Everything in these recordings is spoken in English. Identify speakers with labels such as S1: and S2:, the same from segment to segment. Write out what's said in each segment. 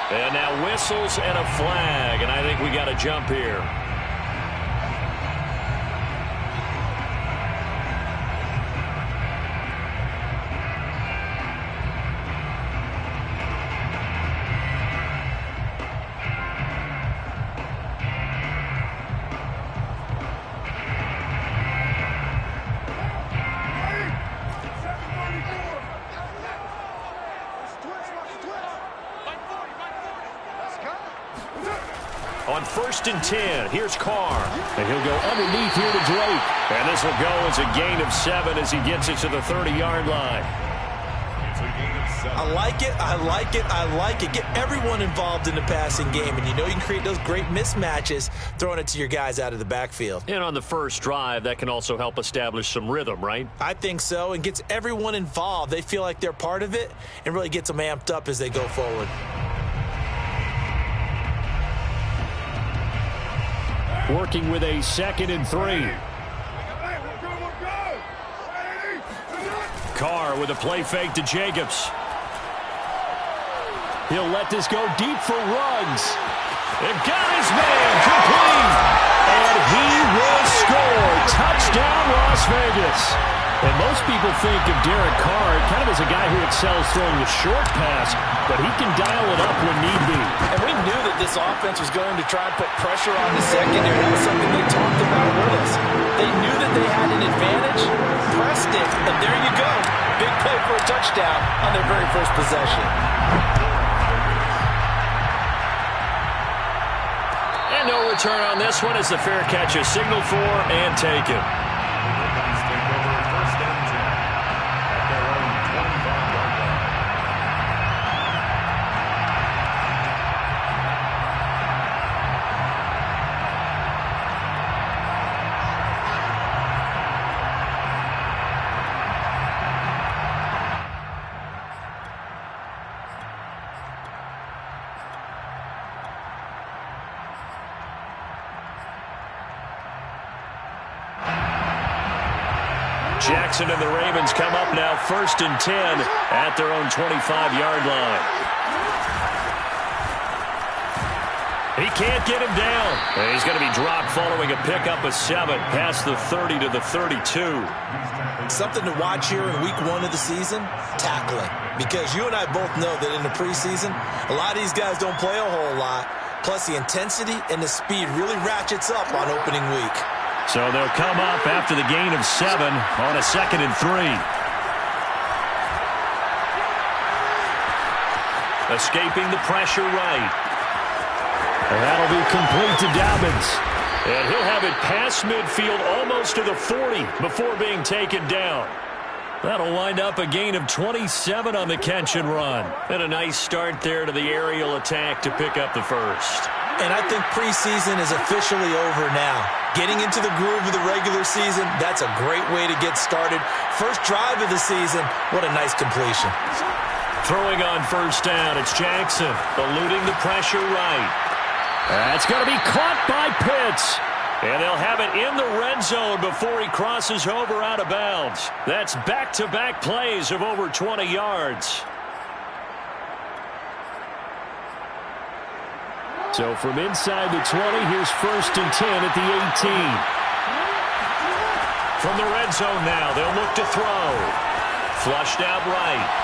S1: And now whistles and a flag, and I think we got a jump here. On 1st and 10, here's Carr. And he'll go underneath here to Drake. And this will go as a gain of 7 as he gets it to the 30-yard line.
S2: I like it, I like it, I like it. Get everyone involved in the passing game. And you know you can create those great mismatches throwing it to your guys out of the backfield.
S1: And on the first drive, that can also help establish some rhythm, right?
S2: I think so, and gets everyone involved. They feel like they're part of it and really gets them amped up as they go forward.
S1: Working with a 2nd and 3. Carr with a play fake to Jacobs. He'll let this go deep for Ruggs. And got his man complete. And he will score. Touchdown, Las Vegas. And most people think of Derek Carr kind of as a guy who excels throwing the short pass, but he can dial it up when need be.
S2: And we knew that this offense was going to try and put pressure on the secondary. That was something they talked about with us. They knew that they had an advantage, pressed it, and there you go. Big play for a touchdown on their very first possession.
S1: And no return on this one as the fair catch is signaled for and taken. Jackson and the Ravens come up now 1st and 10 at their own 25-yard line. He can't get him down. And he's going to be dropped following a pickup of 7 past the 30 to the 32.
S2: Something to watch here in week 1 of the season, tackling. Because you and I both know that in the preseason, a lot of these guys don't play a whole lot. Plus the intensity and the speed really ratchets up on opening week.
S1: So they'll come up after the gain of 7 on a 2nd and 3. Escaping the pressure right. And that'll be complete to Dobbins. And he'll have it past midfield almost to the 40 before being taken down. That'll wind up a gain of 27 on the catch and run. And a nice start there to the aerial attack to pick up the first.
S2: And I think preseason is officially over now. Getting into the groove of the regular season, that's a great way to get started. First drive of the season, what a nice completion.
S1: Throwing on 1st down, it's Jackson, eluding the pressure right. That's going to be caught by Pitts. And they'll have it in the red zone before he crosses over out of bounds. That's back-to-back plays of over 20 yards. So from inside the 20, here's 1st and 10 at the 18. From the red zone now, they'll look to throw. Flushed out right.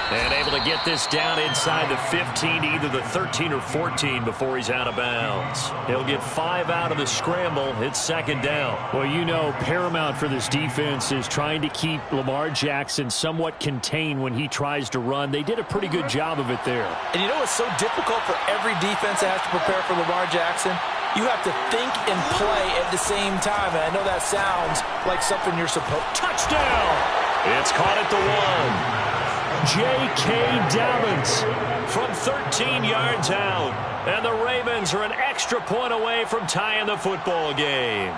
S1: And able to get this down inside the 15, either the 13 or 14 before he's out of bounds. He'll get 5 out of the scramble. It's 2nd down.
S3: Well, you know, paramount for this defense is trying to keep Lamar Jackson somewhat contained when he tries to run. They did a pretty good job of it there.
S2: And you know it's so difficult for every defense that has to prepare for Lamar Jackson? You have to think and play at the same time. And I know that sounds like something you're supposed to.
S1: Touchdown! It's caught at the 1. J.K. Dobbins from 13 yards out. And the Ravens are an extra point away from tying the football game.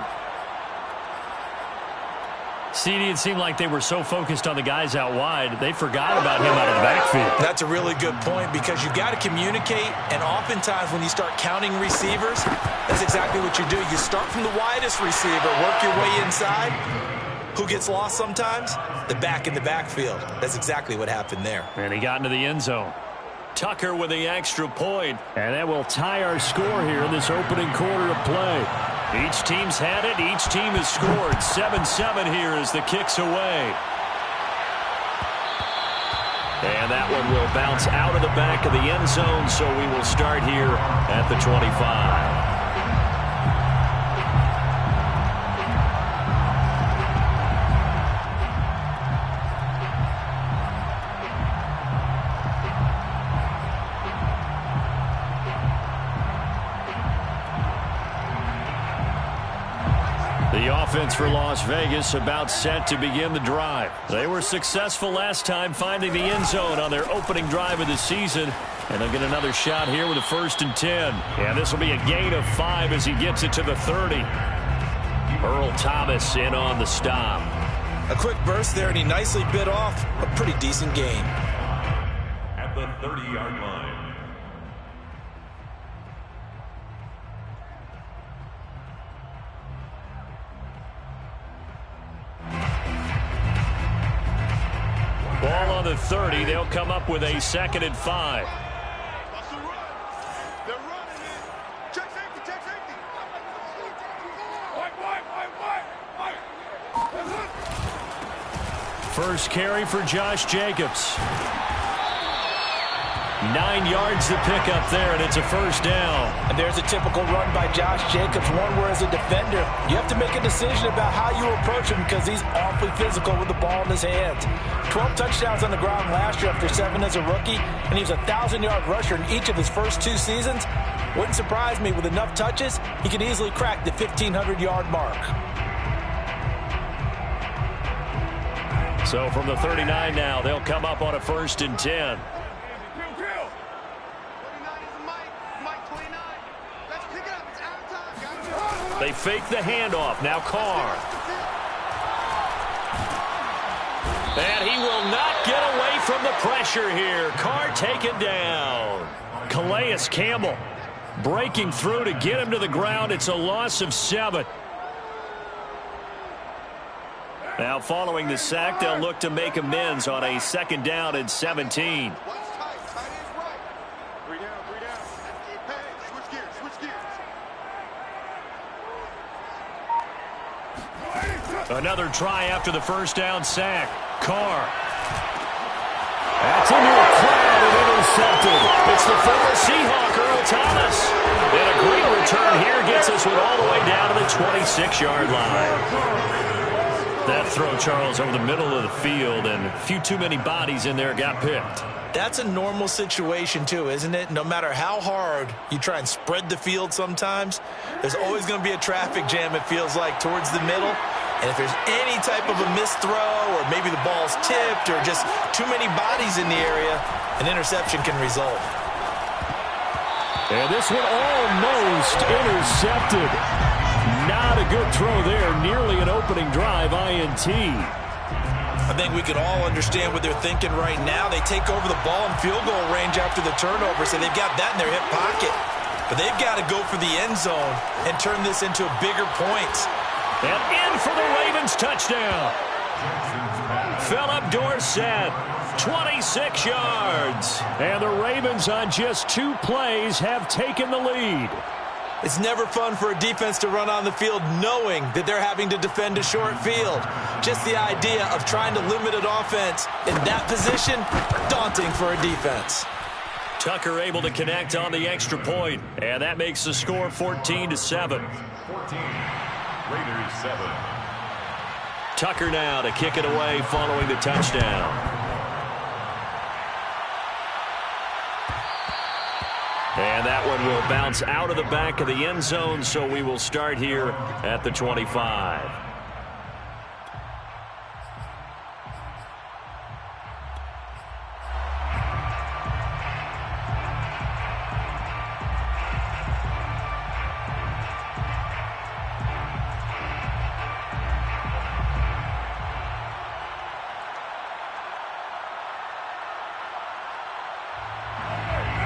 S3: CD, it seemed like they were so focused on the guys out wide, they forgot about him out of the backfield.
S2: That's a really good point because you got to communicate, and oftentimes when you start counting receivers, that's exactly what you do. You start from the widest receiver, work your way inside. Who gets lost sometimes? The back in the backfield. That's exactly what happened there.
S3: And he got into the end zone. Tucker with the extra point. And that will tie our score here in this opening quarter of play. Each team's had it. Each team has scored. 7-7 here as the kick's away. And that one will bounce out of the back of the end zone, so we will start here at the 25. The offense for Las Vegas about set to begin the drive. They were successful last time finding the end zone on their opening drive of the season. And they'll get another shot here with a 1st and 10. And this will be a gain of 5 as he gets it to the 30. Earl Thomas in on the stop.
S2: A quick burst there, and he nicely bit off a pretty decent gain.
S4: At the 30-yard line.
S3: Ball on the 30. They'll come up with a 2nd and 5.
S5: They're running it. Check safety, check safety.
S3: First carry for Josh Jacobs. 9 yards to pick up there, and it's a 1st down.
S2: And there's a typical run by Josh Jacobs, one where as a defender, you have to make a decision about how you approach him because he's awfully physical with the ball in his hands. 12 touchdowns on the ground last year after 7 as a rookie, and he was a 1,000-yard rusher in each of his first 2 seasons. Wouldn't surprise me with enough touches, he can easily crack the 1,500-yard mark.
S3: So from the 39 now, they'll come up on a 1st and 10. They fake the handoff. Now Carr. And he will not get away from the pressure here. Carr taken down. Calais Campbell breaking through to get him to the ground. It's a loss of 7. Now following the sack, they'll look to make amends on a 2nd down and 17. Another try after the 1st down sack. Carr. That's into a crowd and intercepted. It's the former Seahawk, Earl Thomas. And a great return here gets us all the way down to the 26-yard line. That throw, Charles, over the middle of the field, and a few too many bodies in there got picked.
S2: That's a normal situation, too, isn't it? No matter how hard you try and spread the field sometimes, there's always going to be a traffic jam, it feels like, towards the middle. And if there's any type of a missed throw or maybe the ball's tipped or just too many bodies in the area, an interception can result.
S3: And this one almost intercepted. Not a good throw there. Nearly an opening drive INT.
S2: I think we can all understand what they're thinking right now. They take over the ball in field goal range after the turnover, so they've got that in their hip pocket. But they've got to go for the end zone and turn this into a bigger point.
S3: And in for the Ravens touchdown. Philip Dorsett, 26 yards. And the Ravens on just 2 plays have taken the lead.
S2: It's never fun for a defense to run on the field knowing that they're having to defend a short field. Just the idea of trying to limit an offense in that position, daunting for a defense.
S3: Tucker able to connect on the extra point, and that makes the score 14-7.
S4: 14. Raiders 7.
S3: Tucker now to kick it away following the touchdown. And that one will bounce out of the back of the end zone, so we will start here at the 25.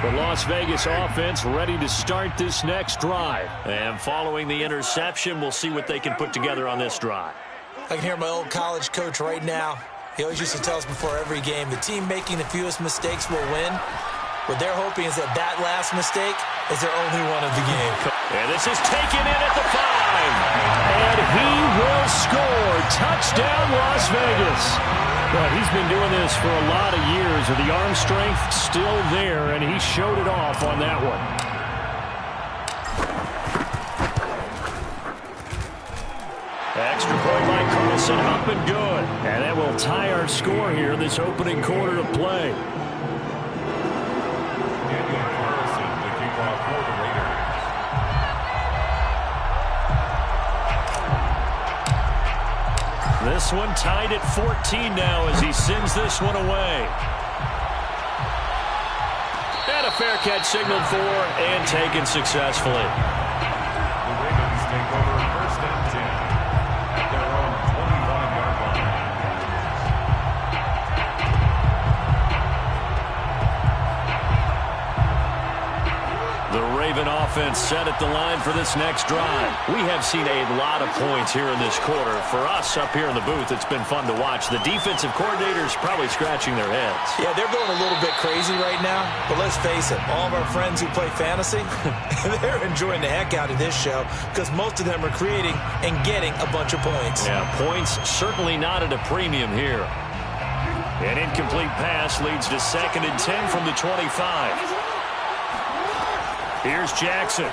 S3: The Las Vegas offense ready to start this next drive. And following the interception, we'll see what they can put together on this drive.
S2: I can hear my old college coach right now. He always used to tell us before every game, the team making the fewest mistakes will win. What they're hoping is that that last mistake is their only one of the game.
S3: And this is taken in at the 5. And he will score. Touchdown, Las Vegas. Well, he's been doing this for a lot of years, and the arm strength still there, and he showed it off on that one. Extra point by Carlson, up and good. And that will tie our score here in this opening quarter of play.
S4: Carlson, the kickoff for the Raiders.
S3: This one tied at 14 now as he sends this one away. And a fair catch signaled for and taken successfully.
S4: The Ravens take over first and 10 at their own 25-yard line.
S3: The Raven offense set at the line for this next drive. We have seen a lot of points here in this quarter. For us up here in the booth, it's been fun to watch. The defensive coordinators probably scratching their heads.
S2: Yeah, they're going a little bit crazy right now, but let's face it, all of our friends who play fantasy, they're enjoying the heck out of this show because most of them are creating and getting a bunch of points.
S3: Yeah, points certainly not at a premium here. An incomplete pass leads to 2nd and 10 from the 25. Here's Jackson.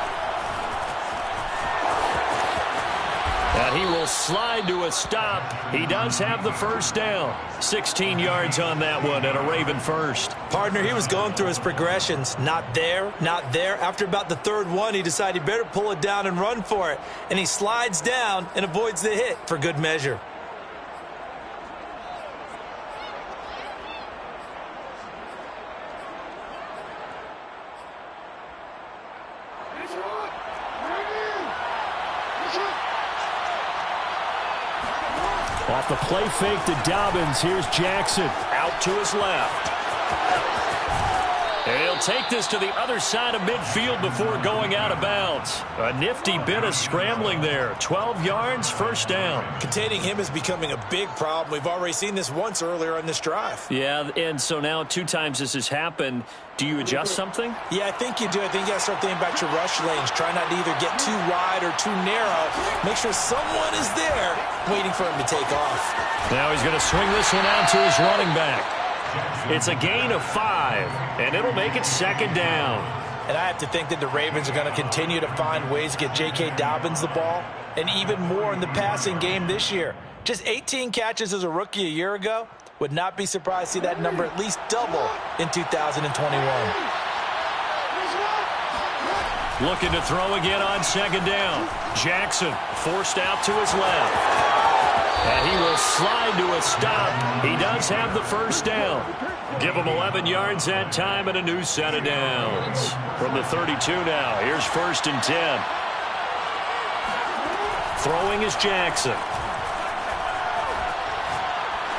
S3: And he will slide to a stop. He does have the first down. 16 yards on that one and a Raven first.
S2: Partner, he was going through his progressions. Not there, not there. After about the third one, he decided he better pull it down and run for it. And he slides down and avoids the hit for good measure.
S3: Off the play fake to Dobbins, here's Jackson. Out to his left. And he'll take this to the other side of midfield before going out of bounds. A nifty bit of scrambling there. 12 yards, first down.
S2: Containing him is becoming a big problem. We've already seen this once earlier on this drive.
S3: Yeah, and so now 2 times this has happened. Do you adjust something?
S2: Yeah, I think you do. I think you got to start thinking about your rush lanes. Try not to either get too wide or too narrow. Make sure someone is there waiting for him to take off.
S3: Now he's going to swing this one out to his running back. It's a gain of 5, and it'll make it 2nd down.
S2: And I have to think that the Ravens are going to continue to find ways to get J.K. Dobbins the ball, and even more in the passing game this year. Just 18 catches as a rookie a year ago. Would not be surprised to see that number at least double in 2021.
S3: Looking to throw again on 2nd down. Jackson forced out to his left. And he will slide to a stop. He does have the first down. Give him 11 yards that time and a new set of downs. From the 32 now, here's 1st and 10. Throwing is Jackson.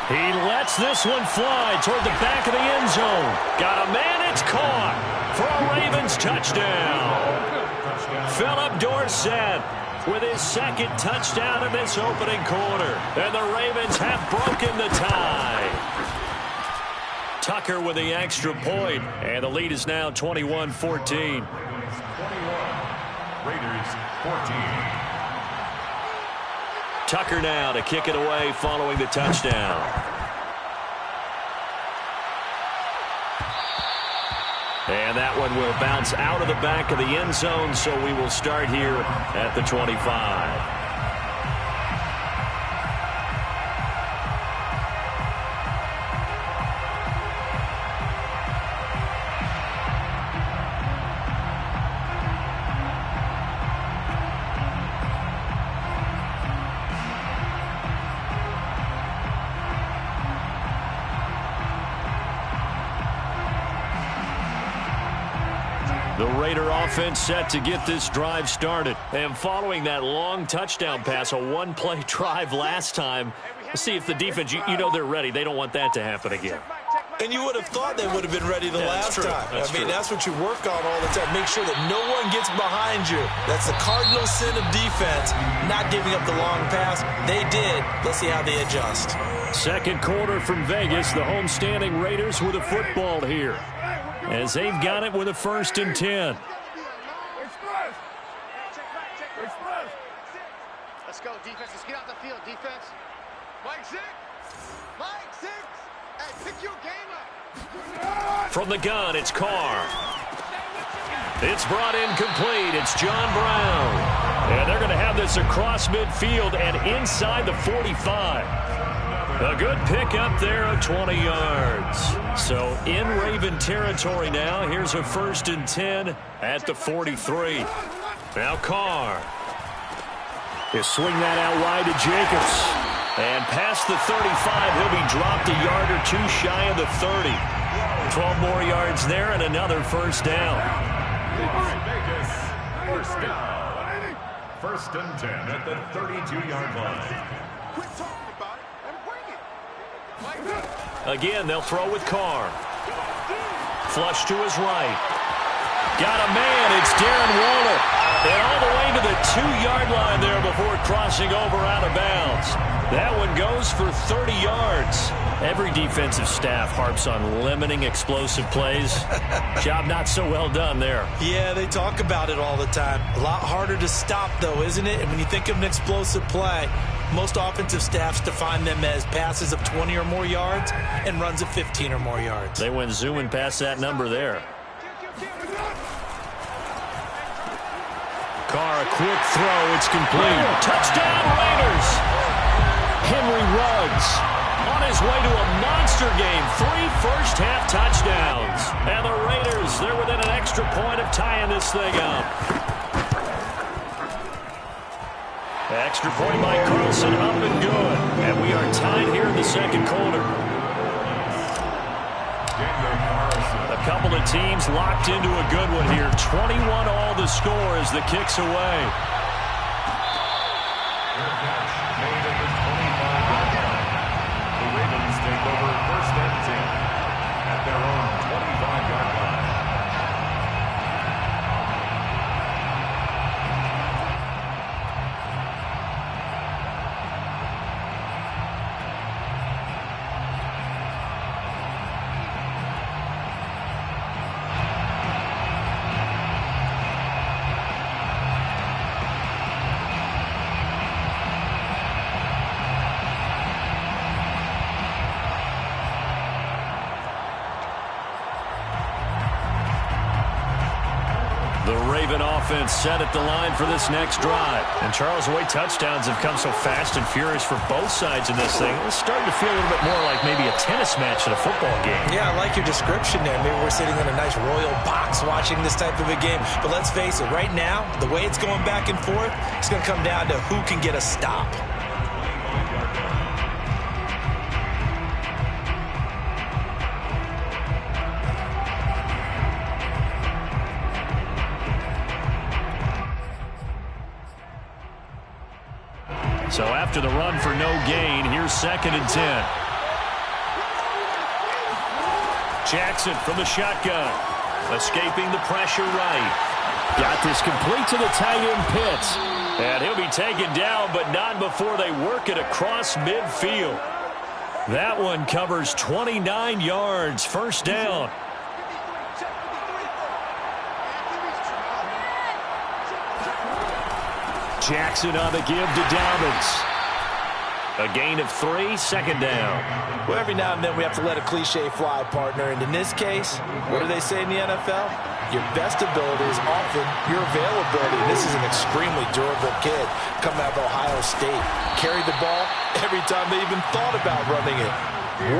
S3: He lets this one fly toward the back of the end zone. Got a man, it's caught for a Ravens touchdown. Philip Dorsett with his 2nd touchdown in this opening quarter. And the Ravens have broken the tie. Tucker with the extra point, and the lead is now 21-14.
S4: 21, Raiders 14.
S3: Tucker now to kick it away following the touchdown. And that one will bounce out of the back of the end zone, so we will start here at the 25. The Raider offense set to get this drive started. And following that long touchdown pass, a one-play drive last time, let's see if the defense, you know they're ready. They don't want that to happen again.
S2: And you would have thought they would have been ready the last time. That's what you work on all the time. Make sure that no one gets behind you. That's the cardinal sin of defense, not giving up the long pass. They did. Let's see how they adjust.
S3: Second quarter from Vegas. The home-standing Raiders with a football here, as they've got it with a 1st and 10.
S5: Let's go, defense. Let's get out the field, defense. Mike 6. Mike 6. Hey, pick your game up.
S3: From the gun, it's Carr. It's brought in complete. It's John Brown. And they're going to have this across midfield and inside the 45. A good pick up there of 20 yards. So in Raven territory now. Here's a 1st and 10 at the 43. Now Carr. He'll swing that out wide to Jacobs. And past the 35, he'll be dropped a yard or two shy of the 30. 12 more yards there and another 1st down.
S4: Vegas, 1st down. 1st and 10 at the 32-yard line.
S5: Quit talking about it and bring it.
S3: Again, they'll throw with Carr. Flush to his right. Got a man. It's Darren Waller. And all the way to the 2-yard line there before crossing over out of bounds. That one goes for 30 yards. Every defensive staff harps on limiting explosive plays. Job not so well done there.
S2: Yeah, they talk about it all the time. A lot harder to stop, though, isn't it? And when you think of an explosive play, most offensive staffs define them as passes of 20 or more yards and runs of 15 or more yards.
S3: They went zooming past that number there. Carr, a quick throw. It's complete. Touchdown, Raiders. Henry Ruggs on his way to a monster game. 3 first-half touchdowns. And the Raiders, they're within an extra point of tying this thing up. Extra point by Carlson, up and good. And we are tied here in the second quarter. A couple of teams locked into a good one here. 21 all the score as the kick's away.
S4: The Ravens take over 1st and 10 at their own 25-yard line.
S3: Offense set at the line for this next drive. And Charles, the way touchdowns have come so fast and furious for both sides in this thing, it's starting to feel a little bit more like maybe a tennis match at a football game.
S2: Yeah, I like your description there. Maybe we're sitting in a nice royal box watching this type of a game. But let's face it, right now, the way it's going back and forth, it's going to come down to who can get a stop.
S3: So after the run for no gain, here's 2nd and 10. Jackson from the shotgun. Escaping the pressure right. Got this complete to the tight end Pitts. And he'll be taken down, but not before they work it across midfield. That one covers 29 yards. 1st down. Jackson on the give to Dobbins. A gain of 3, 2nd down.
S2: Well, every now and then we have to let a cliche fly, partner. And in this case, what do they say in the NFL? Your best ability is often your availability. And this is an extremely durable kid coming out of Ohio State. Carried the ball every time they even thought about running it.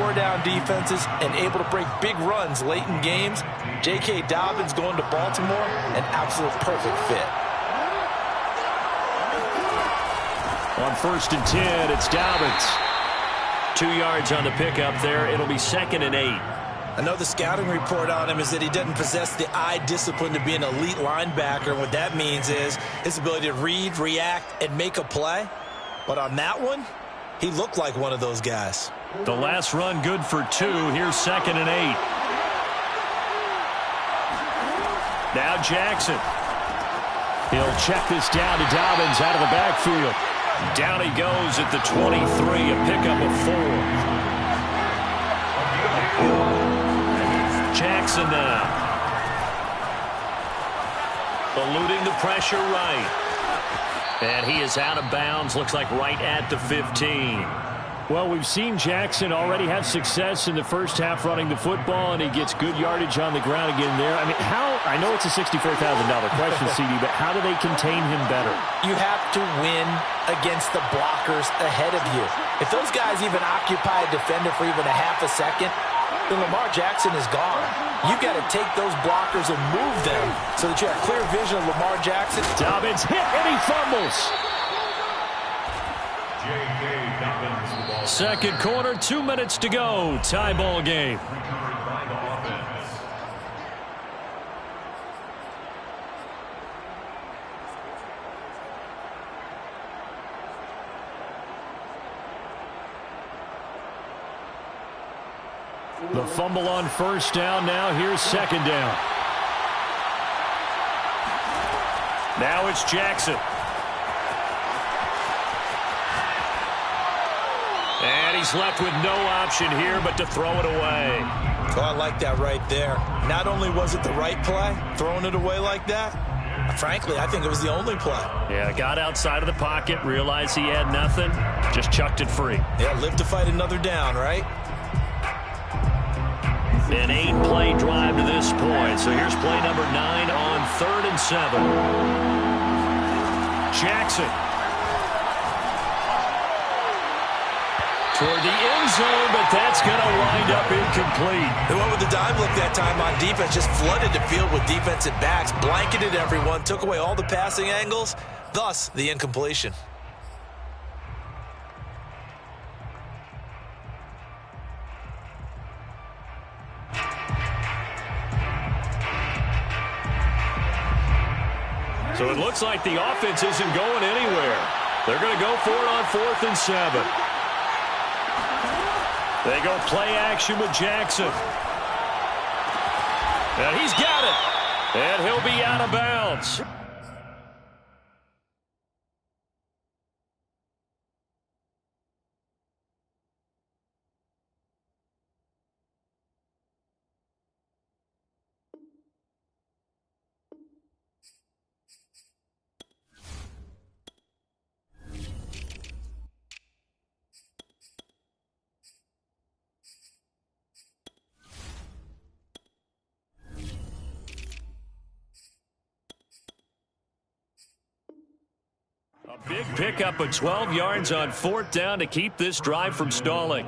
S2: Wore down defenses and able to break big runs late in games. J.K. Dobbins going to Baltimore, an absolute perfect fit.
S3: On 1st and 10, it's Dobbins. 2 yards on the pickup there. It'll be 2nd and 8.
S2: I know the scouting report on him is that he doesn't possess the eye discipline to be an elite linebacker. What that means is his ability to read, react, and make a play. But on that one, he looked like one of those guys.
S3: The last run good for 2. Here's 2nd and 8. Now Jackson. He'll check this down to Dobbins out of the backfield. Down he goes at the 23, a pickup of 4. Jackson now. Eluding the pressure right. And he is out of bounds, looks like right at the 15.
S1: Well, we've seen Jackson already have success in the first half running the football, and he gets good yardage on the ground again there. I mean, I know it's a $64,000 question, CD, but how do they contain him better?
S2: You have to win against the blockers ahead of you. If those guys even occupy a defender for even a half a second, then Lamar Jackson is gone. You've got to take those blockers and move them so that you have clear vision of Lamar Jackson.
S1: Dobbins hit, and he fumbles.
S3: Second quarter, 2 minutes to go. Tie ball game.
S1: The fumble on first down. Now here's 2nd down.
S3: Now it's Jackson. And he's left with no option here but to throw it away.
S2: Oh, I like that right there. Not only was it the right play, throwing it away like that, frankly, I think it was the only play.
S3: Yeah, got outside of the pocket, realized he had nothing, just chucked it free.
S2: Yeah, live to fight another down, right?
S3: An 8-play drive to this point. So here's play number 9 on 3rd and 7. Jackson. Toward the end zone, but that's going to wind up incomplete.
S2: They went with the dime look that time on defense, just flooded the field with defensive backs, blanketed everyone, took away all the passing angles, thus the incompletion.
S3: So it looks like the offense isn't going anywhere. They're going to go for it on 4th and 7. They go play action with Jackson. And he's got it. And he'll be out of bounds. A big pickup of 12 yards on 4th down to keep this drive from stalling.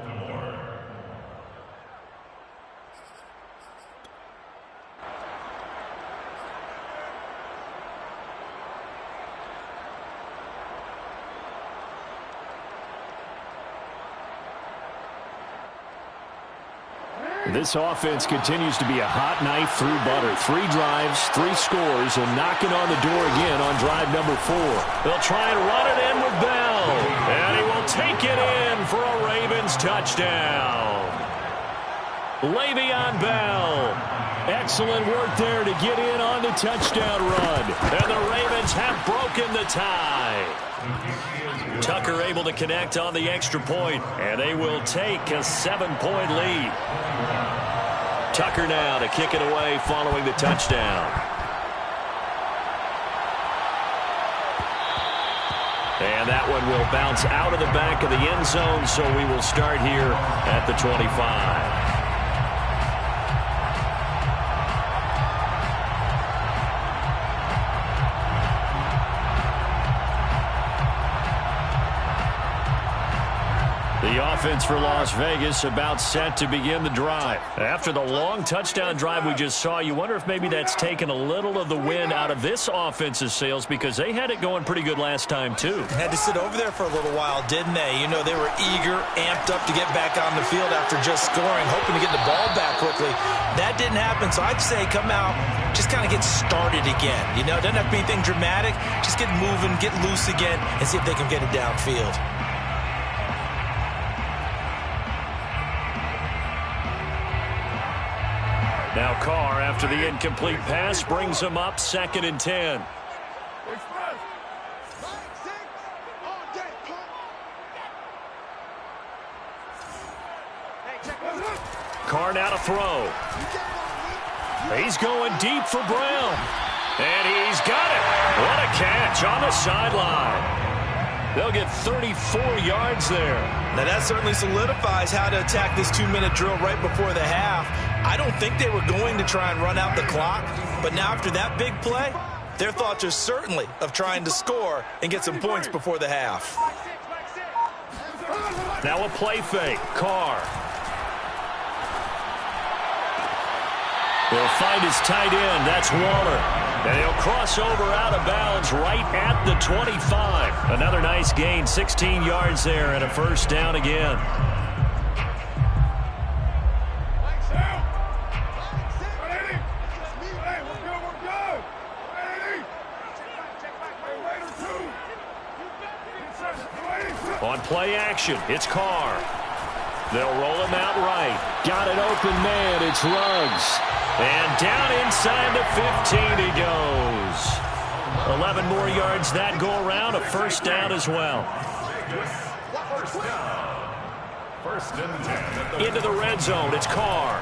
S1: This offense continues to be a hot knife through butter. 3 drives, 3 scores, and knocking on the door again on drive number 4.
S3: They'll try and run it in with Bell. And he will take it in for a Ravens touchdown. Le'Veon Bell.
S1: Excellent work there to get in on the touchdown run.
S3: And the Ravens have broken the tie. Tucker able to connect on the extra point, and they will take a 7-point lead. Tucker now to kick it away following the touchdown. And that one will bounce out of the back of the end zone, so we will start here at the 25. The offense for Las Vegas about set to begin the drive. After the long touchdown drive we just saw, you wonder if maybe that's taken a little of the wind out of this offense's sails because they had it going pretty good last time too.
S2: Had to sit over there for a little while, didn't they? You know, they were eager, amped up to get back on the field after just scoring, hoping to get the ball back quickly. That didn't happen, so I'd say come out, just kind of get started again. You know, it doesn't have to be anything dramatic. Just get moving, get loose again, and see if they can get it downfield.
S3: Now Carr, after the incomplete pass, brings him up 2nd and 10. Carr now to throw. He's going deep for Brown. And he's got it. What a catch on the sideline. They'll get 34 yards there.
S2: Now that certainly solidifies how to attack this 2-minute drill right before the half. I don't think they were going to try and run out the clock, but now after that big play, their thoughts are certainly of trying to score and get some points before the half.
S3: Now a play fake. Carr. He'll find his tight end. That's Waller. And he'll cross over out of bounds right at the 25. Another nice gain, 16 yards there, and a first down again. On play action, it's Carr. They'll roll him out right. Got an open man. It's Ruggs. And down inside the 15 he goes. 11 more yards that go around. A first down as well.
S4: First and 10.
S3: Into the red zone. It's Carr.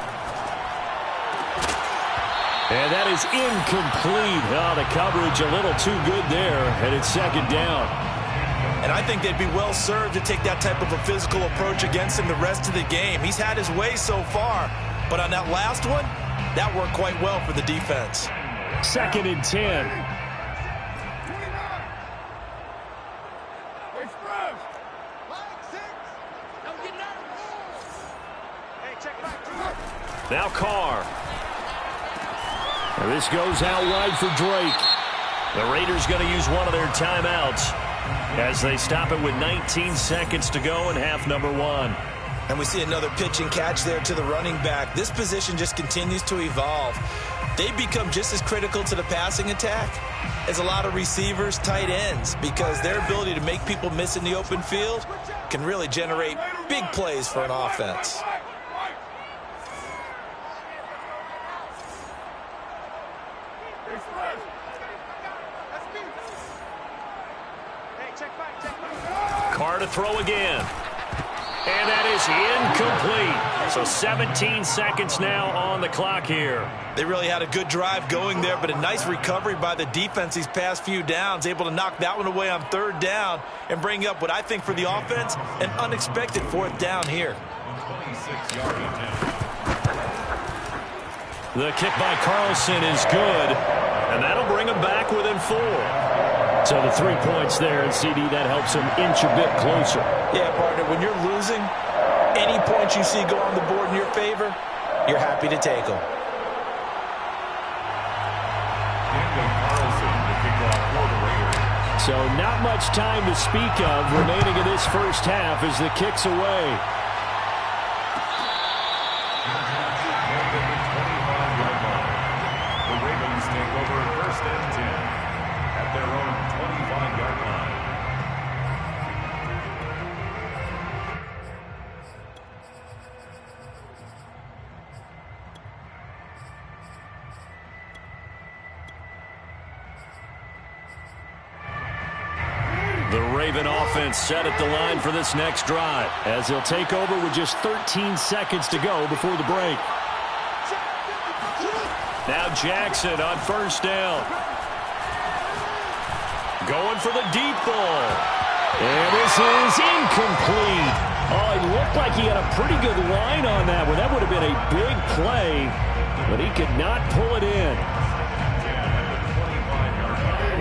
S3: And that is incomplete. Oh, the coverage a little too good there. And it's 2nd down.
S2: And I think they'd be well served to take that type of a physical approach against him the rest of the game. He's had his way so far, but on that last one, that worked quite well for the defense.
S3: 2nd and 10. Now Carr. And this goes out wide for Drake. The Raiders going to use one of their timeouts as they stop it with 19 seconds to go in half number 1.
S2: And we see another pitch and catch there to the running back. This position just continues to evolve. They become just as critical to the passing attack as a lot of receivers, tight ends, because their ability to make people miss in the open field can really generate big plays for an offense.
S3: Carr to throw again. And that is incomplete. So 17 seconds now on the clock here.
S2: They really had a good drive going there, but a nice recovery by the defense these past few downs, able to knock that one away on 3rd down and bring up what I think for the offense, an unexpected 4th down here.
S4: 26-yard attempt.
S3: The kick by Carlson is good, and that'll bring him back within 4. So the 3 points there, and CD, that helps him inch a bit closer.
S2: Yeah, partner, when you're losing, any points you see go on the board in your favor, you're happy to take them.
S3: So not much time to speak of remaining in this first half as the kick's away.
S4: The Ravens take over 1st and 10 at their own 25-yard line.
S3: The Raven offense set at the line for this next drive as they'll take over with just 13 seconds to go before the break. Now Jackson on 1st down. Going for the deep ball. And this is incomplete. Oh, it looked like he had a pretty good line on that one. That would have been a big play, but he could not pull it in.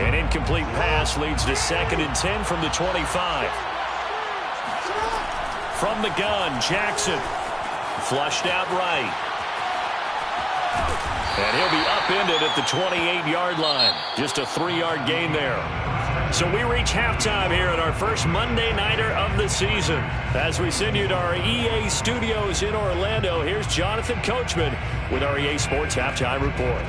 S3: An incomplete pass leads to 2nd and 10 from the 25. From the gun, Jackson. Flushed out right. And he'll be upended at the 28-yard line. Just a 3-yard gain there. So we reach halftime here at our first Monday Nighter of the season. As we send you to our EA studios in Orlando, here's Jonathan Coachman with our EA Sports Halftime Report.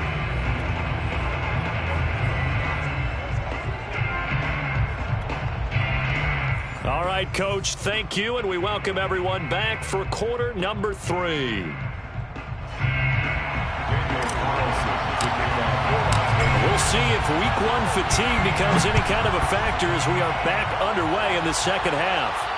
S3: All right, Coach, thank you, and we welcome everyone back for quarter number 3.
S1: We'll see if week one fatigue becomes any kind of a factor as we are back underway in the second half.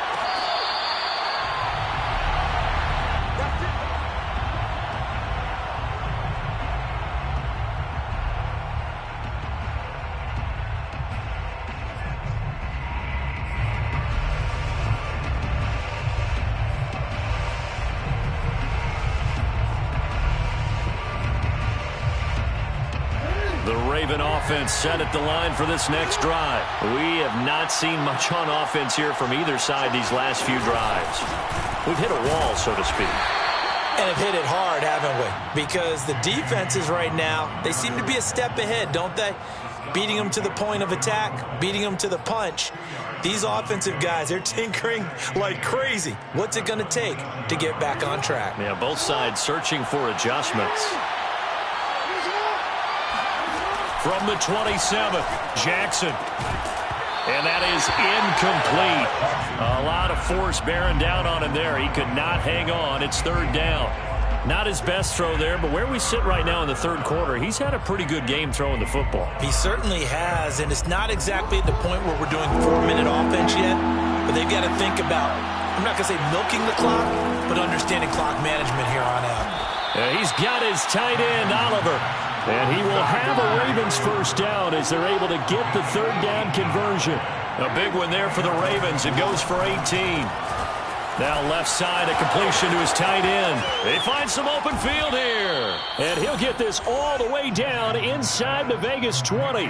S1: Offense set at the line for this next drive. We have not seen much on offense here from either side these last few drives. We've hit a wall, so to speak.
S2: And have hit it hard, haven't we? Because the defenses right now, they seem to be a step ahead, don't they? Beating them to the point of attack, beating them to the punch. These offensive guys, they're tinkering like crazy. What's it going to take to get back on track?
S1: Yeah, both sides searching for adjustments. From the 27th, Jackson. And that is incomplete. A lot of force bearing down on him there. He could not hang on. It's third down. Not his best throw there, but where we sit right now in the third quarter, he's had a pretty good game throwing the football.
S2: He certainly has, and it's not exactly at the point where we're doing 4-minute offense yet, but they've got to think about, I'm not going to say milking the clock, but understanding clock management here on out.
S1: He's got his tight end, Oliver. And he will have a Ravens first down as they're able to get the third down conversion. A big one there for the Ravens. It goes for 18. Now left side, a completion to his tight end. They find some open field here. And he'll get this all the way down inside the Vegas 20.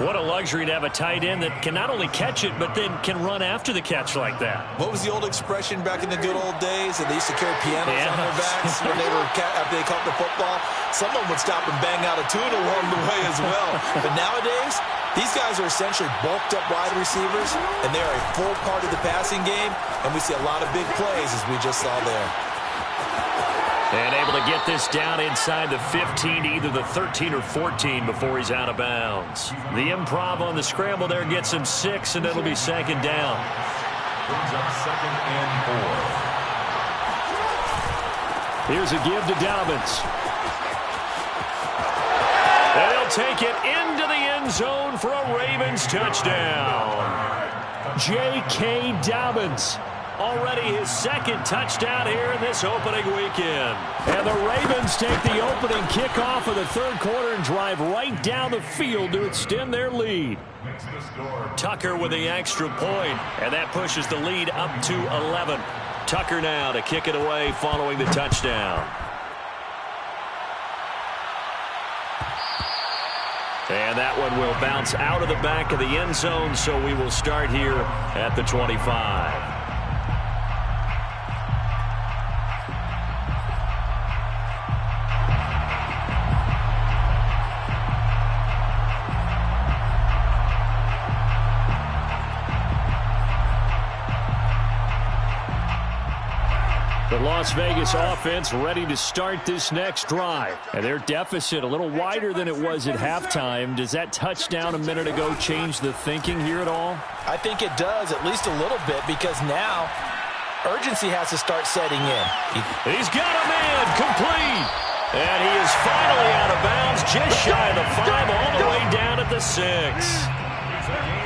S1: What a luxury to have a tight end that can not only catch it, but then can run after the catch like that.
S2: What was the old expression back in the good old days? That they used to carry pianos on their backs when after they caught the football. Someone would stop and bang out a tune along the way as well. But nowadays, these guys are essentially bulked up wide receivers, and they are a full part of the passing game, and we see a lot of big plays as we just saw there.
S1: And able to get this down inside the 15, either the 13 or 14 before he's out of bounds. The improv on the scramble there gets him 6, and it'll be second down.
S4: Brings up 2nd and 4.
S1: Here's a give to Dobbins. And he'll take it into the end zone for a Ravens touchdown. J.K. Dobbins. Already his second touchdown here in this opening weekend. And the Ravens take the opening kickoff of the third quarter and drive right down the field to extend their lead. Tucker with the extra point, and that pushes the lead up to 11. Tucker now to kick it away following the touchdown. And that one will bounce out of the back of the end zone, so we will start here at the 25. The Las Vegas offense ready to start this next drive. And their deficit a little wider than it was at halftime. Does that touchdown a minute ago change the thinking here at all?
S2: I think it does, at least a little bit, because now urgency has to start setting in.
S1: He's got a man complete. And he is finally out of bounds, just shy of the 5, all the way down at the 6.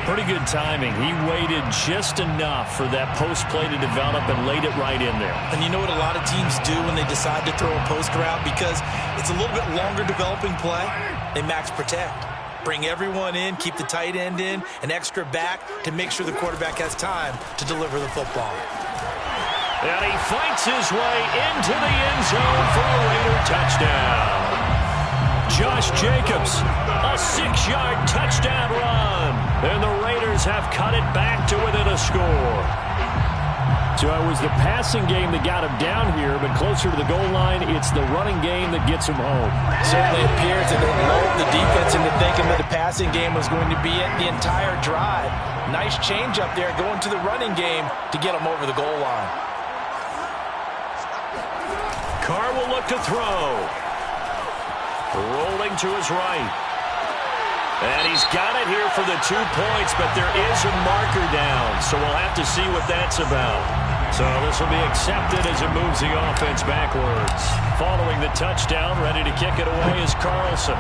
S1: Pretty good timing. He waited just enough for that post play to develop and laid it right in there.
S2: And you know what a lot of teams do when they decide to throw a post route? Because it's a little bit longer developing play, they max protect. Bring everyone in, keep the tight end in, an extra back to make sure the quarterback has time to deliver the football.
S1: And he fights his way into the end zone for a Raider touchdown. Josh Jacobs, a 6-yard touchdown run. And the Raiders have cut it back to within a score. So it was the passing game that got him down here, but closer to the goal line, it's the running game that gets him home.
S2: Certainly appears that they lulled the defense into thinking that the passing game was going to be it the entire drive. Nice change up there going to the running game to get him over the goal line.
S1: Carr will look to throw. Rolling to his right. And he's got it here for the 2 points, but there is a marker down, so we'll have to see what that's about.
S3: So this will be accepted as it moves the offense backwards. Following the touchdown, ready to kick it away is Carlson.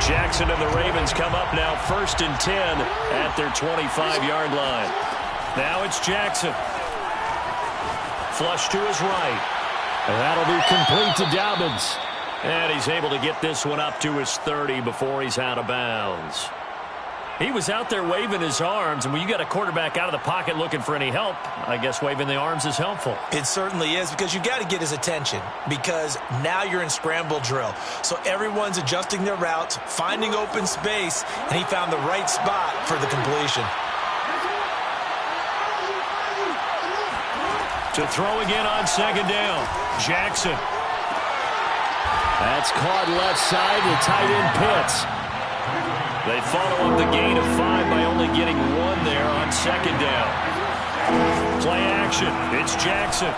S3: Jackson and the Ravens come up now 1st and 10 at their 25-yard line. Now it's Jackson. Flush to his right. And that'll be complete to Dobbins. And he's able to get this one up to his 30 before he's out of bounds. He was out there waving his arms, and when you got a quarterback out of the pocket looking for any help, I guess waving the arms is helpful.
S2: It certainly is, because you got to get his attention, because now you're in scramble drill. So everyone's adjusting their routes, finding open space, and he found the right spot for the completion.
S3: To throw again on 2nd down, Jackson. That's caught left side to tight end Pitts. They follow up the gain of 5 by only getting 1 there on 2nd down. Play action. It's Jackson.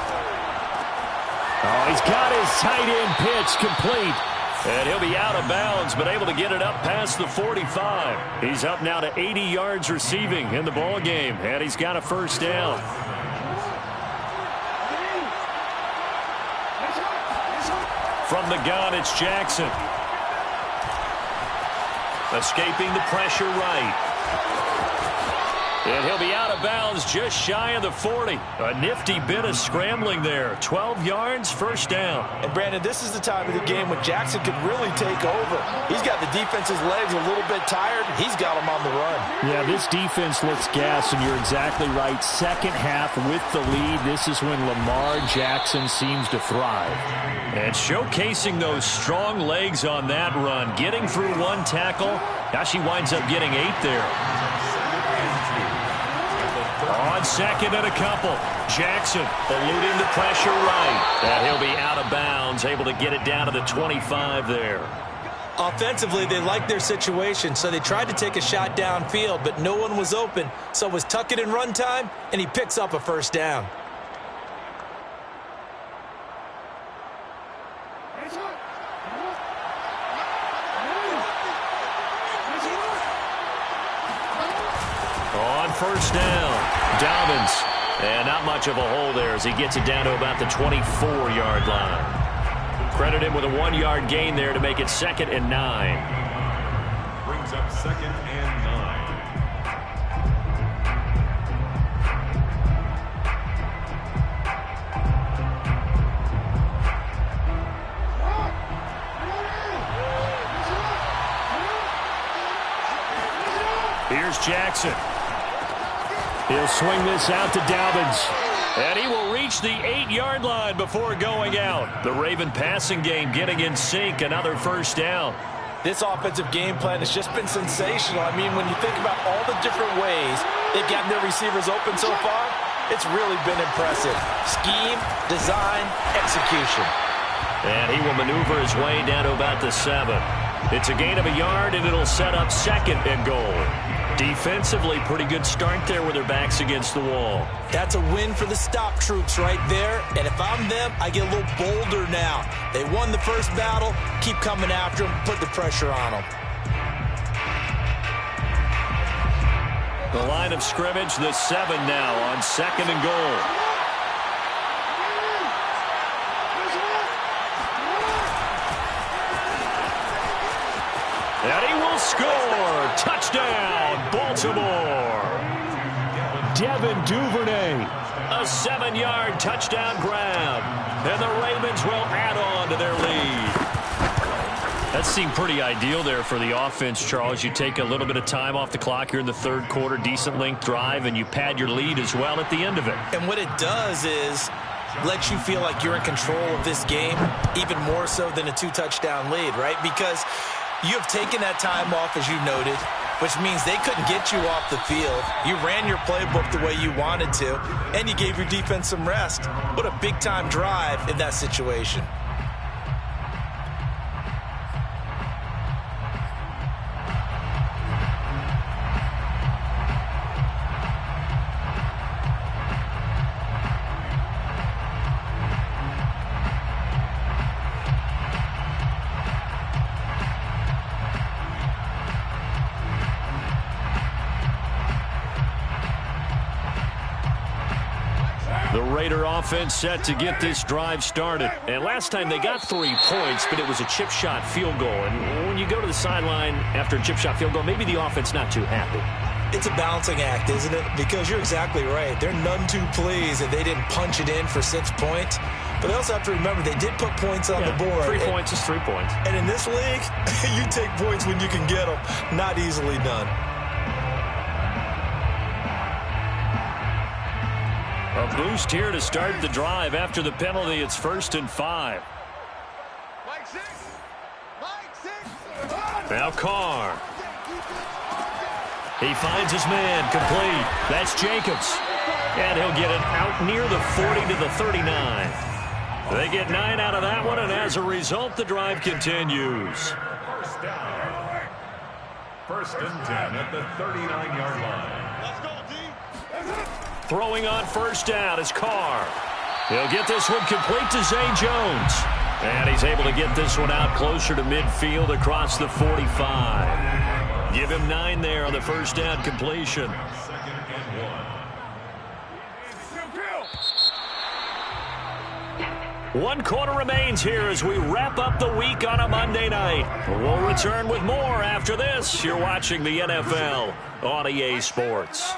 S3: Oh, he's got his tight end pitch complete. And he'll be out of bounds, but able to get it up past the 45. He's up now to 80 yards receiving in the ball game, and he's got a 1st down. From the gun, it's Jackson. Escaping the pressure right. And he'll be out of bounds just shy of the 40. A nifty bit of scrambling there. 12 yards, 1st down.
S2: And, Brandon, this is the time of the game when Jackson could really take over. He's got the defense's legs a little bit tired. He's got them on the run.
S1: Yeah, this defense looks gassed, and you're exactly right. Second half with the lead, this is when Lamar Jackson seems to thrive.
S3: And showcasing those strong legs on that run. Getting through 1 tackle. Now she winds up getting 8 there. On 2nd and a couple. Jackson eluding the pressure right. And he'll be out of bounds, able to get it down to the 25 there.
S2: Offensively, they liked their situation, so they tried to take a shot downfield, but no one was open. So it was tuck it in run time, and he picks up a 1st down.
S3: On 1st down, Dobbins. And not much of a hole there as he gets it down to about the 24-yard line. Credit him with a 1-yard gain there to make it 2nd and 9.
S4: Brings up 2nd and 9.
S3: Here's Jackson. He'll swing this out to Dobbins. And he will reach the 8-yard line before going out. The Raven passing game getting in sync. Another 1st down.
S2: This offensive game plan has just been sensational. I mean, when you think about all the different ways they've gotten their receivers open so far, it's really been impressive. Scheme, design, execution.
S3: And he will maneuver his way down to about the 7. It's a gain of a yard, and it'll set up 2nd and goal. Defensively, pretty good start there with their backs against the wall.
S2: That's a win for the stop troops right there. And if I'm them, I get a little bolder now. They won the first battle. Keep coming after them. Put the pressure on them.
S3: The line of scrimmage, the 7 now on 2nd and goal. And he will score. Touchdown, Baltimore. Devin Duvernay. A 7-yard touchdown grab. And the Ravens will add on to their lead. That seemed pretty ideal there for the offense, Charles. You take a little bit of time off the clock here in the 3rd quarter, decent length drive, and you pad your lead as well at the end of it.
S2: And what it does is lets you feel like you're in control of this game, even more so than a 2-touchdown lead, right? Because you have taken that time off, as you noted, which means they couldn't get you off the field. You ran your playbook the way you wanted to, and you gave your defense some rest. What a big-time drive in that situation.
S3: The Raider offense set to get this drive started. And last time they got 3 points, but it was a chip shot field goal. And when you go to the sideline after a chip shot field goal, maybe the offense not too happy.
S2: It's a balancing act, isn't it? Because you're exactly right. They're none too pleased that they didn't punch it in for 6 points. But they also have to remember they did put points on the board.
S3: 3 points is 3 points.
S2: And in this league, you take points when you can get them. Not easily done.
S3: A boost here to start the drive. After the penalty, it's 1st and 5.
S5: Mike six.
S3: Now Carr. He finds his man, complete. That's Jacobs. And he'll get it out near the 40 to the 39. They get 9 out of that one, and as a result, the drive continues.
S4: First down. 1st and 10 at the 39-yard line.
S5: Let's go, D.
S3: Throwing on 1st down is Carr. He'll get this one complete to Zay Jones. And he's able to get this one out closer to midfield across the 45. Give him 9 there on the 1st down completion.
S4: 2nd and 1.
S3: 1 quarter remains here as we wrap up the week on a Monday night. We'll return with more after this. You're watching the NFL on EA Sports.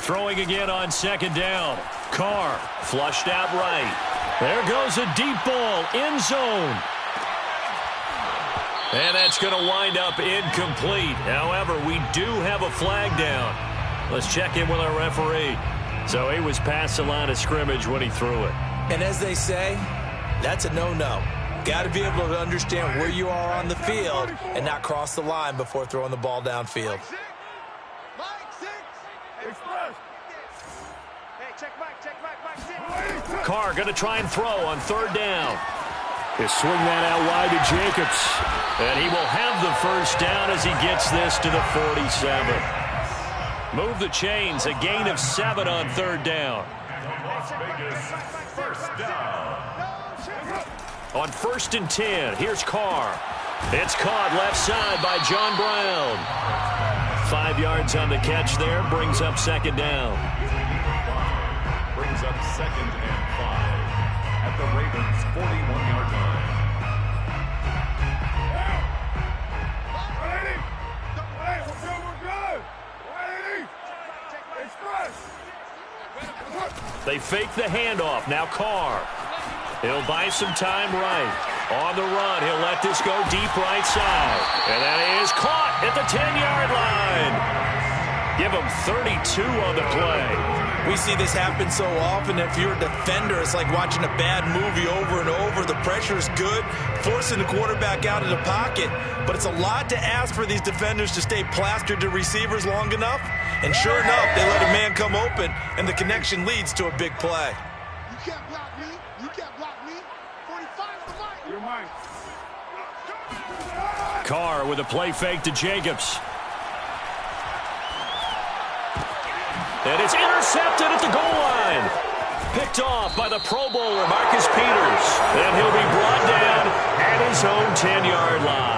S3: Throwing again on 2nd down. Carr flushed out right. There goes a deep ball, end zone. And that's going to wind up incomplete. However, we do have a flag down. Let's check in with our referee. So he was past the line of scrimmage when he threw it.
S2: And as they say, that's a no-no. Got to be able to understand where you are on the field and not cross the line before throwing the ball downfield.
S5: Mike six. Express. Hey, check Mike six.
S3: Carr going to try and throw on 3rd down. He'll swing that out wide to Jacobs. And he will have the 1st down as he gets this to the 47. Move the chains, a gain of 7 on 3rd down.
S4: Las Vegas, 1st down.
S3: On 1st and 10, here's Carr. It's caught left side by John Brown. 5 yards on the catch there, brings up 2nd down.
S4: Brings up 2nd and 5 at the Ravens' 41-yard line.
S3: They fake the handoff. Now Carr. He'll buy some time right. On the run, he'll let this go deep right side. And that is caught at the 10-yard line. Give him 32 on the play.
S2: We see this happen so often. If you're a defender, it's like watching a bad movie over and over. The pressure is good, forcing the quarterback out of the pocket. But it's a lot to ask for these defenders to stay plastered to receivers long enough. And sure enough, they let a man come open, and the connection leads to a big play.
S5: You can't block me. You can't block me. 45 is the mic. You're mine.
S3: Carr with a play fake to Jacobs. And it's intercepted at the goal line. Picked off by the Pro Bowler, Marcus Peters. And he'll be brought down at his own 10-yard line.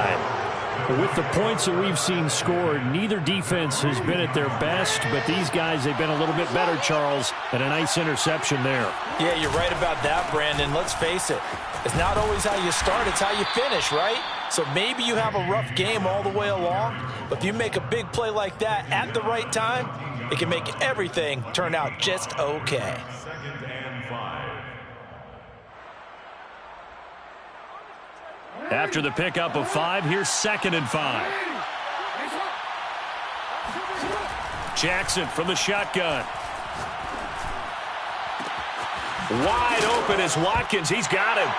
S1: With the points that we've seen scored, neither defense has been at their best, but these guys, they've been a little bit better, Charles, and a nice interception there.
S2: Yeah, you're right about that, Brandon. Let's face it. It's not always how you start, it's how you finish, right? So maybe you have a rough game all the way along, but if you make a big play like that at the right time, it can make everything turn out just okay.
S4: 2nd and 5.
S3: After the pickup of 5, here's 2nd and 5. Jackson from the shotgun. Wide open is Watkins. He's got him.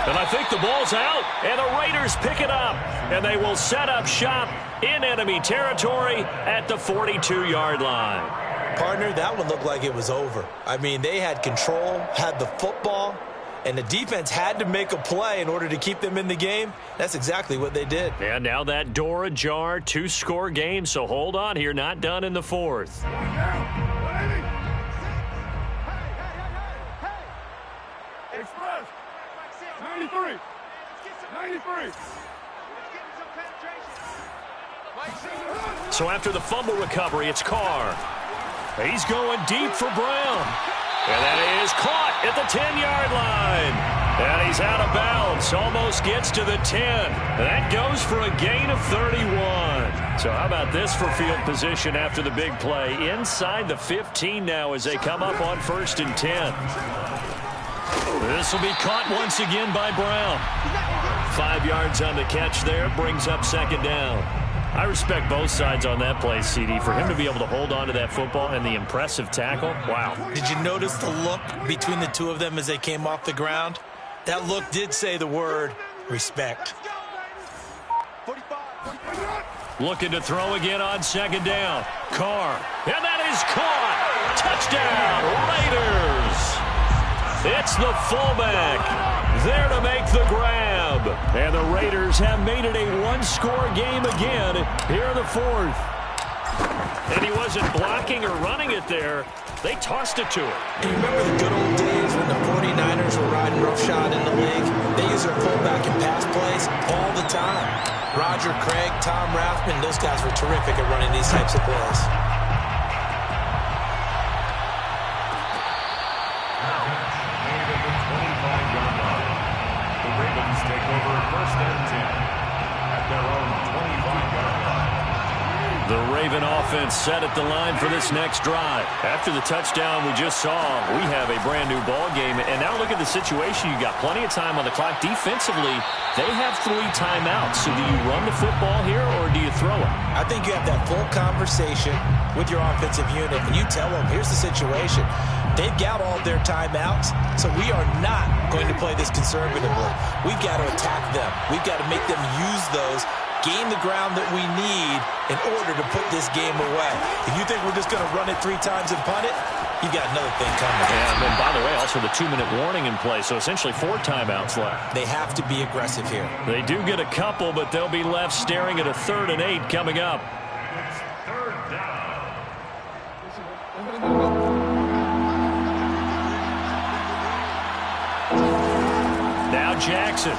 S3: And I think the ball's out. And the Raiders pick it up. And they will set up shop in enemy territory at the 42-yard line.
S2: Partner, that one looked like it was over. I mean, they had control, had the football, and the defense had to make a play in order to keep them in the game. That's exactly what they did.
S3: And now that door ajar, 2-score game, so hold on here, not done in the 4th.
S5: Express. 93. 93.
S3: So after the fumble recovery, it's Carr. He's going deep for Brown. And that is caught at the 10-yard line. And he's out of bounds. Almost gets to the 10. That goes for a gain of 31. So how about this for field position after the big play? Inside the 15 now as they come up on 1st and 10. This will be caught once again by Brown. 5 yards on the catch there. Brings up 2nd down. I respect both sides on that play, CD. For him to be able to hold on to that football and the impressive tackle, wow.
S2: Did you notice the look between the two of them as they came off the ground? That look did say the word respect.
S3: Looking to throw again on 2nd down. Carr. And that is caught. Touchdown, Raiders. It's the fullback there to make the grab. And the Raiders have made it a one-score game again here in the 4th. And he wasn't blocking or running it there. They tossed it to him.
S2: You remember the good old days when the 49ers were riding roughshod in the league? They used their fullback in pass plays all the time. Roger Craig, Tom Rathman, those guys were terrific at running these types of plays.
S4: Take over 1st and 10 at their own 25-yard line.
S3: The Raven offense set at the line for this next drive. After the touchdown we just saw, we have a brand new ball game. And now look at the situation. You got plenty of time on the clock. Defensively, they have 3 timeouts. So do you run the football here or do you throw it?
S2: I think you have that full conversation with your offensive unit, and you tell them, here's the situation. They've got all their timeouts, so we are not going to play this conservatively. We've got to attack them. We've got to make them use those, gain the ground that we need in order to put this game away. If you think we're just going to run it 3 times and punt it, you got another thing coming.
S3: And then, by the way, also the 2-minute warning in play, so essentially 4 timeouts left.
S2: They have to be aggressive here.
S3: They do get a couple, but they'll be left staring at a 3rd and 8 coming up.
S4: It's 3rd down.
S3: Now Jackson.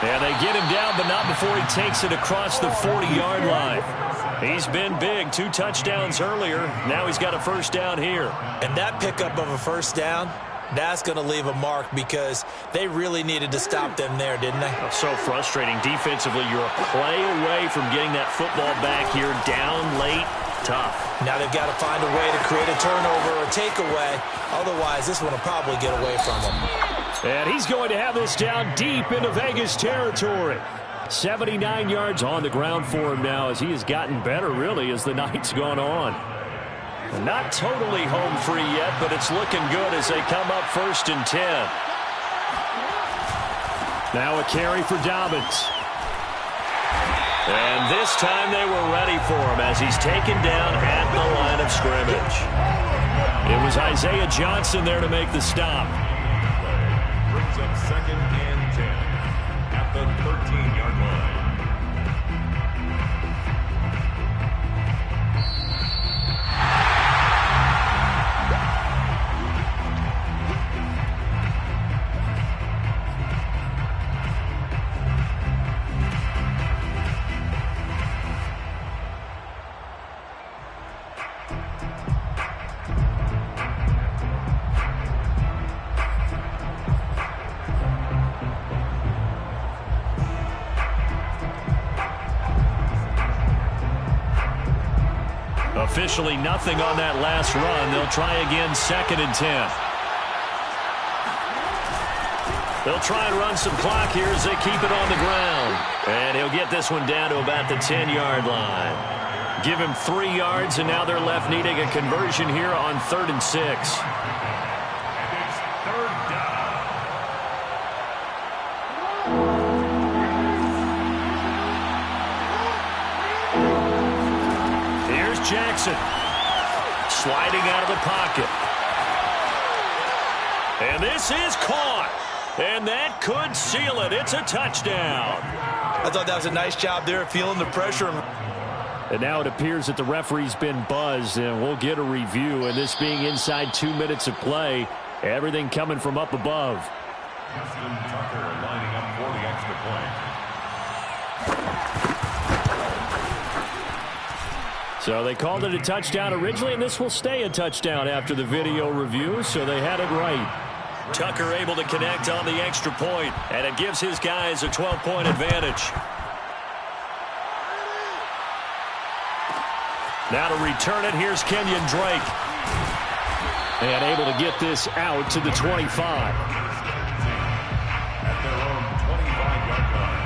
S3: And they get him down, but not before he takes it across the 40-yard line. He's been big. 2 touchdowns earlier. Now he's got a 1st down here.
S2: And that pickup of a 1st down, that's going to leave a mark because they really needed to stop them there, didn't they?
S3: So frustrating. Defensively, you're a play away from getting that football back here. Down late, tough.
S2: Now they've got to find a way to create a turnover or a takeaway. Otherwise, this one will probably get away from them.
S3: And he's going to have this down deep into Vegas territory. 79 yards on the ground for him now as he has gotten better, really, as the night's gone on. Not totally home free yet, but it's looking good as they come up 1st and 10. Now a carry for Dobbins. And this time they were ready for him as he's taken down at the line of scrimmage. It was Isaiah Johnson there to make the stop.
S4: Brings up 2nd and 10 at the 13-yard line.
S3: Officially nothing on that last run. They'll try again 2nd and 10. They'll try and run some clock here as they keep it on the ground. And he'll get this one down to about the 10-yard line. Give him 3 yards, and now they're left needing a conversion here on 3rd and 6.
S4: And it's 3rd down.
S3: Here's Jackson. Sliding out of the pocket. And this is caught. And that could seal it. It's a touchdown.
S2: I thought that was a nice job there of feeling the pressure.
S3: And now it appears that the referee's been buzzed, and we'll get a review. And this being inside 2 minutes of play, everything coming from up above.
S4: Justin Tucker lining up for the extra point.
S3: So they called it a touchdown originally, and this will stay a touchdown after the video review, so they had it right. Tucker able to connect on the extra point, and it gives his guys a 12-point advantage. Now to return it, here's Kenyon Drake. And able to get this out to the 25.
S4: At their own 25-yard line.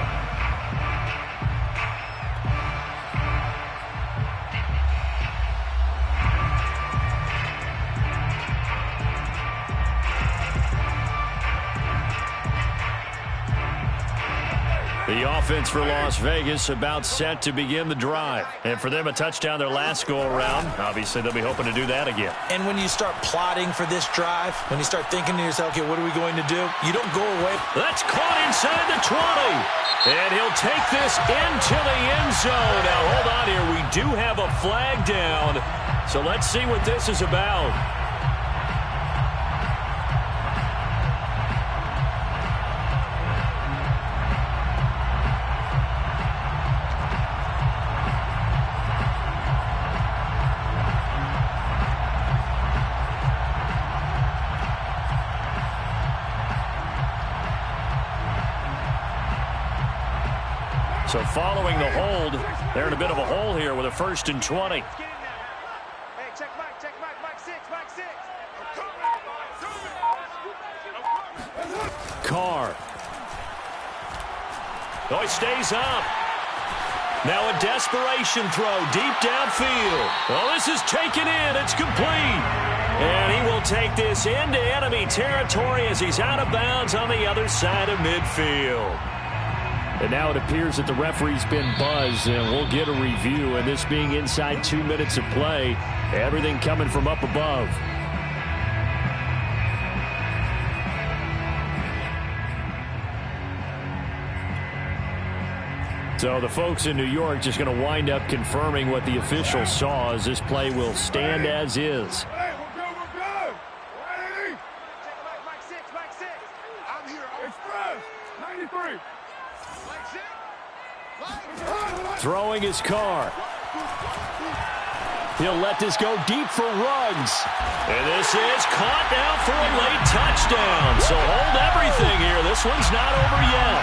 S3: The offense for Las Vegas about set to begin the drive. And for them, a touchdown their last go-around. Obviously, they'll be hoping to do that again.
S2: And when you start plotting for this drive, when you start thinking to yourself, okay, what are we going to do? You don't go away.
S3: That's caught inside the 20. And he'll take this into the end zone. Now, hold on here. We do have a flag down. So let's see what this is about. So following the hold, they're in a bit of a hole here with a 1st and 20.
S5: Hey, check Mike, Mike 6, Mike 6.
S3: Carr. Oh, he stays up. Now a desperation throw deep downfield. Oh, this is taken in. It's complete. And he will take this into enemy territory as he's out of bounds on the other side of midfield. And now it appears that the referee's been buzzed, and we'll get a review. And this being inside 2 minutes of play, everything coming from up above. So the folks in New York just going to wind up confirming what the officials saw, as this play will stand as is.
S5: Hey, we're good. Ready? Check Mike 6, Mike 6. I'm here. Express, 93.
S3: Throwing his car. He'll let this go deep for Ruggs. And this is caught now for a late touchdown. So hold everything here. This one's not over yet.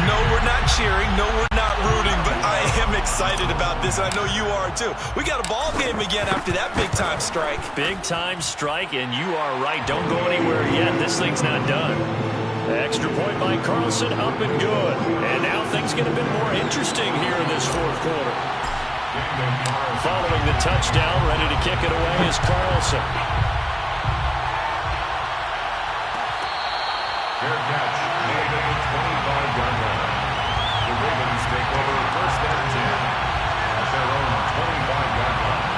S2: No, we're not cheering. No, we're not rooting. But I am excited about this, and I know you are too. We got a ball game again after that big-time strike.
S3: Big-time strike, and you are right. Don't go anywhere yet. This thing's not done. Extra point by Carlson, up and good. And now things get a bit more interesting here in this 4th quarter. Following the touchdown, ready to kick it away is Carlson.
S4: Fair catch made at the 25-yard line. The Ravens take over 1st and 10 at their own 25-yard line.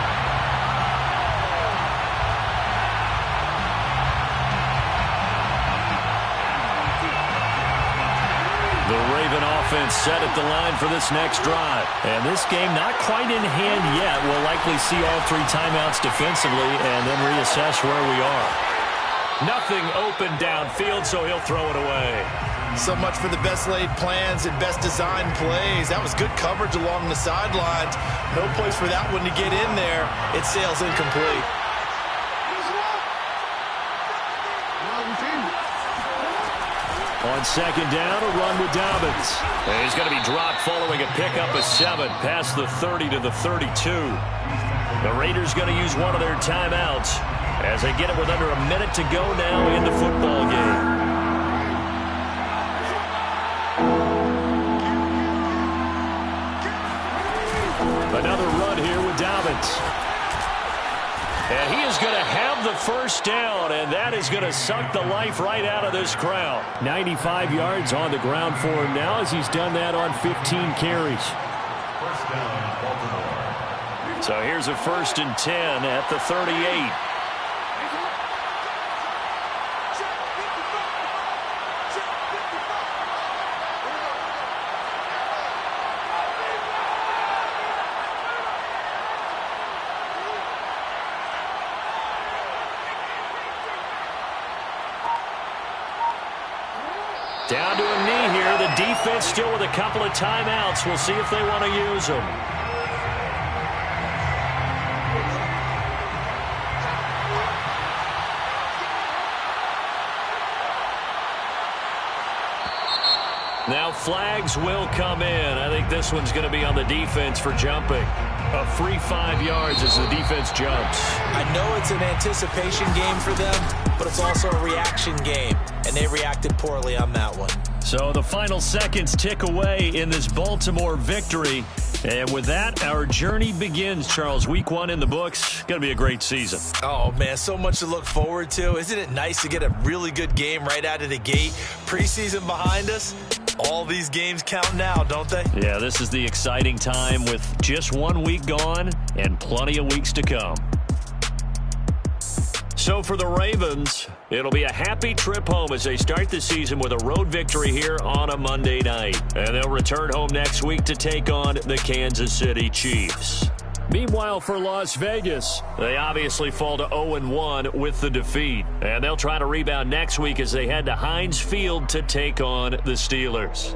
S3: The Raven offense set at the line for this next drive. And this game not quite in hand yet. We'll likely see all 3 timeouts defensively and then reassess where we are. Nothing open downfield, so he'll throw it away.
S2: So much for the best laid plans and best designed plays. That was good coverage along the sidelines. No place for that one to get in there. It sails incomplete.
S3: On 2nd down, a run with Dobbins. And he's going to be dropped following a pickup of 7 past the 30 to the 32. The Raiders going to use one of their timeouts as they get it with under a minute to go now in the football game. Another run here with Dobbins. And he is going to have the 1st down, and that is going to suck the life right out of this crowd. 95 yards on the ground for him now as he's done that on 15 carries.
S4: 1st down, Baltimore.
S3: So here's a 1st and 10 at the 38. Down to a knee here. The defense still with a couple of timeouts. We'll see if they want to use them. Now flags will come in. I think this one's going to be on the defense for jumping. A free 5 yards as the defense jumps.
S2: I know it's an anticipation game for them, but it's also a reaction game, and they reacted poorly on that one.
S3: So the final seconds tick away in this Baltimore victory. And with that, our journey begins, Charles. Week 1 in the books. Going to be a great season.
S2: Oh, man, so much to look forward to. Isn't it nice to get a really good game right out of the gate? Preseason behind us. All these games count now, don't they?
S3: Yeah, this is the exciting time with just 1 week gone and plenty of weeks to come. So for the Ravens, it'll be a happy trip home as they start the season with a road victory here on a Monday night. And they'll return home next week to take on the Kansas City Chiefs. Meanwhile, for Las Vegas, they obviously fall to 0-1 with the defeat. And they'll try to rebound next week as they head to Heinz Field to take on the Steelers.